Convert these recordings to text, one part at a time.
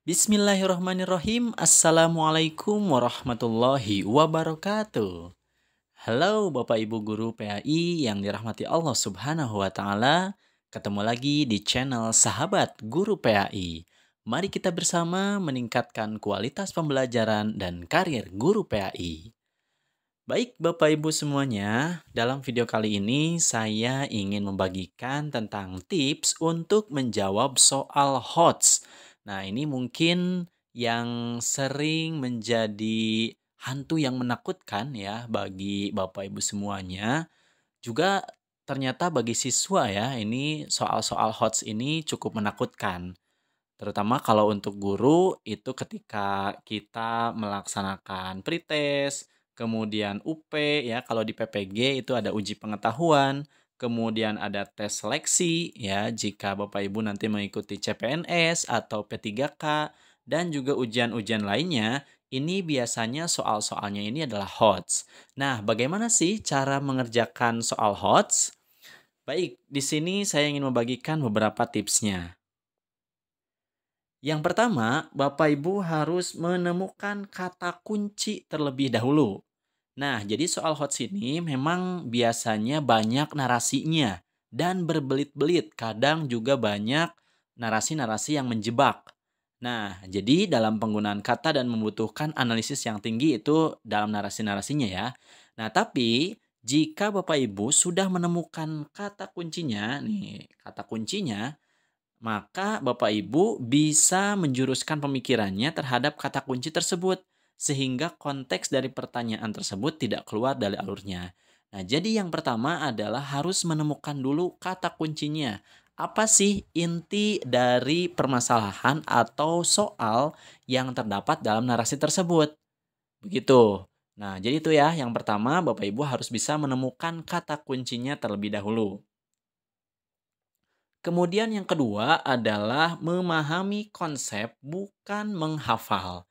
Bismillahirrahmanirrahim. Assalamualaikum warahmatullahi wabarakatuh. Halo Bapak Ibu Guru PAI yang dirahmati Allah Subhanahu wa Ta'ala. Ketemu lagi di channel Sahabat Guru PAI. Mari kita bersama meningkatkan kualitas pembelajaran dan karir guru PAI. Baik Bapak Ibu semuanya, dalam video kali ini saya ingin membagikan tentang tips untuk menjawab soal HOTS. Nah, ini mungkin yang sering menjadi hantu yang menakutkan ya bagi Bapak Ibu semuanya. Juga ternyata bagi siswa ya, ini soal-soal HOTS ini cukup menakutkan. Terutama kalau untuk guru itu ketika kita melaksanakan pretest, kemudian UP ya, kalau di PPG itu ada uji pengetahuan, kemudian ada tes seleksi ya jika Bapak Ibu nanti mengikuti CPNS atau P3K dan juga ujian-ujian lainnya, ini biasanya soal-soalnya ini adalah HOTS. Nah, bagaimana sih cara mengerjakan soal HOTS? Baik, di sini saya ingin membagikan beberapa tipsnya. Yang pertama, Bapak Ibu harus menemukan kata kunci terlebih dahulu. Nah, jadi soal HOTS ini memang biasanya banyak narasinya dan berbelit-belit, kadang juga banyak narasi-narasi yang menjebak. Nah, jadi dalam penggunaan kata dan membutuhkan analisis yang tinggi itu dalam narasi-narasinya ya. Nah, tapi jika Bapak Ibu sudah menemukan kata kuncinya, nih kata kuncinya, maka Bapak Ibu bisa menjuruskan pemikirannya terhadap kata kunci tersebut, sehingga konteks dari pertanyaan tersebut tidak keluar dari alurnya. Nah, jadi yang pertama adalah harus menemukan dulu kata kuncinya. Apa sih inti dari permasalahan atau soal yang terdapat dalam narasi tersebut? Begitu. Nah, jadi itu ya, yang pertama Bapak Ibu harus bisa menemukan kata kuncinya terlebih dahulu. Kemudian yang kedua adalah memahami konsep bukan menghafal.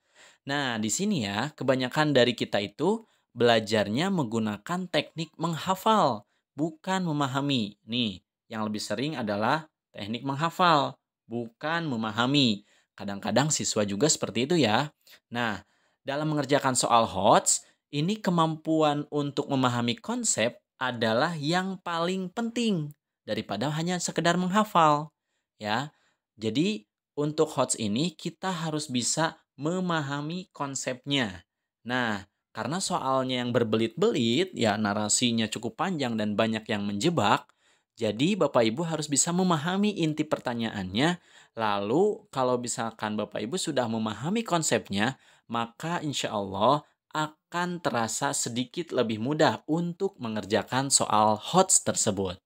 Nah, di sini ya, kebanyakan dari kita itu belajarnya menggunakan teknik menghafal, bukan memahami. Nih, yang lebih sering adalah teknik menghafal, bukan memahami. Kadang-kadang siswa juga seperti itu ya. Nah, dalam mengerjakan soal HOTS, ini kemampuan untuk memahami konsep adalah yang paling penting daripada hanya sekedar menghafal, ya. Jadi untuk HOTS ini kita harus bisa memahami konsepnya. Nah, karena soalnya yang berbelit-belit, ya narasinya cukup panjang dan banyak yang menjebak, jadi Bapak Ibu harus bisa memahami inti pertanyaannya. Lalu kalau misalkan Bapak Ibu sudah memahami konsepnya, maka insya Allah akan terasa sedikit lebih mudah untuk mengerjakan soal HOTS tersebut.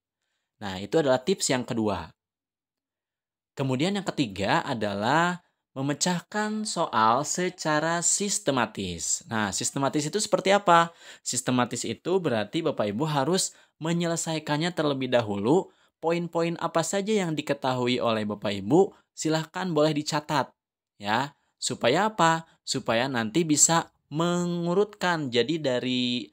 Nah, itu adalah tips yang kedua. Kemudian yang ketiga adalah memecahkan soal secara sistematis. Nah, sistematis itu seperti apa? Sistematis itu berarti Bapak Ibu harus menyelesaikannya terlebih dahulu. Poin-poin apa saja yang diketahui oleh Bapak Ibu, silahkan boleh dicatat. Ya, supaya apa? Supaya nanti bisa mengurutkan. Jadi dari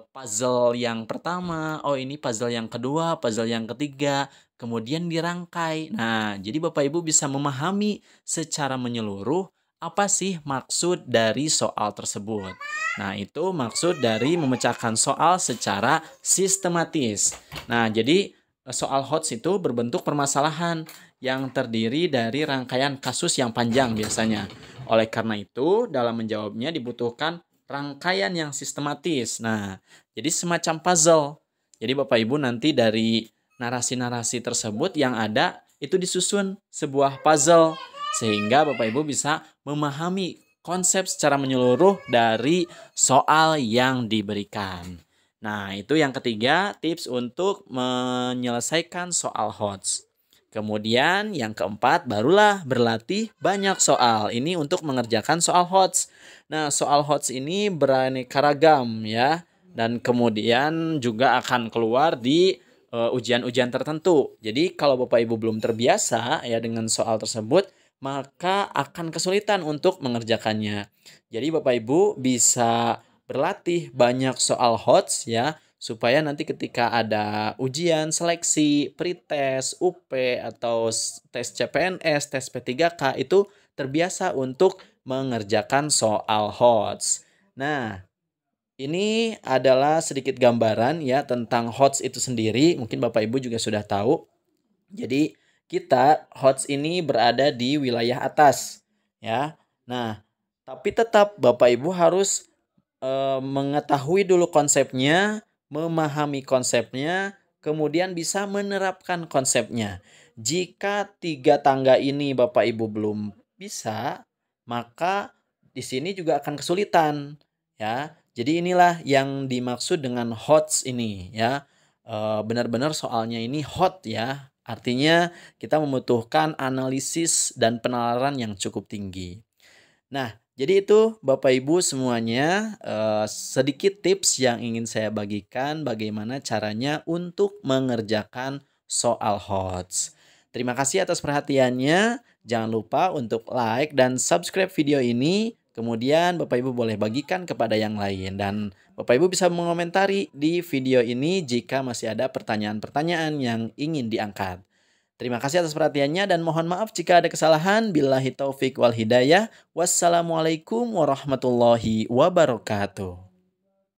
puzzle yang pertama, oh ini puzzle yang kedua, puzzle yang ketiga, kemudian dirangkai. Nah, jadi Bapak Ibu bisa memahami secara menyeluruh apa sih maksud dari soal tersebut. Nah, itu maksud dari memecahkan soal secara sistematis. Nah, jadi soal HOTS itu berbentuk permasalahan yang terdiri dari rangkaian kasus yang panjang biasanya. Oleh karena itu, dalam menjawabnya dibutuhkan rangkaian yang sistematis. Nah, jadi semacam puzzle. Jadi Bapak Ibu nanti dari narasi-narasi tersebut yang ada itu disusun sebuah puzzle sehingga Bapak Ibu bisa memahami konsep secara menyeluruh dari soal yang diberikan. Nah, itu yang ketiga, tips untuk menyelesaikan soal HOTS. Kemudian yang keempat, barulah berlatih banyak soal. Ini untuk mengerjakan soal HOTS. Nah, soal HOTS ini beraneka ragam ya. Dan kemudian juga akan keluar di ujian-ujian tertentu. Jadi kalau Bapak Ibu belum terbiasa ya dengan soal tersebut, maka akan kesulitan untuk mengerjakannya. Jadi Bapak Ibu bisa berlatih banyak soal HOTS ya, supaya nanti ketika ada ujian seleksi, pretest, UP, atau tes CPNS, tes P3K itu terbiasa untuk mengerjakan soal HOTS. Nah, ini adalah sedikit gambaran ya tentang HOTS itu sendiri. Mungkin Bapak Ibu juga sudah tahu. Jadi kita HOTS ini berada di wilayah atas ya. Nah, tapi tetap Bapak Ibu harus mengetahui dulu konsepnya, memahami konsepnya, kemudian bisa menerapkan konsepnya. Jika 3 tangga ini Bapak Ibu belum bisa, maka di sini juga akan kesulitan ya. Jadi inilah yang dimaksud dengan HOTS ini ya. Benar-benar soalnya ini hot ya. Artinya kita membutuhkan analisis dan penalaran yang cukup tinggi. Nah, jadi itu Bapak Ibu semuanya, sedikit tips yang ingin saya bagikan bagaimana caranya untuk mengerjakan soal HOTS. Terima kasih atas perhatiannya. Jangan lupa untuk like dan subscribe video ini. Kemudian Bapak Ibu boleh bagikan kepada yang lain. Dan Bapak Ibu bisa mengomentari di video ini jika masih ada pertanyaan-pertanyaan yang ingin diangkat. Terima kasih atas perhatiannya dan mohon maaf jika ada kesalahan. Billahi taufik wal hidayah. Wassalamualaikum warahmatullahi wabarakatuh.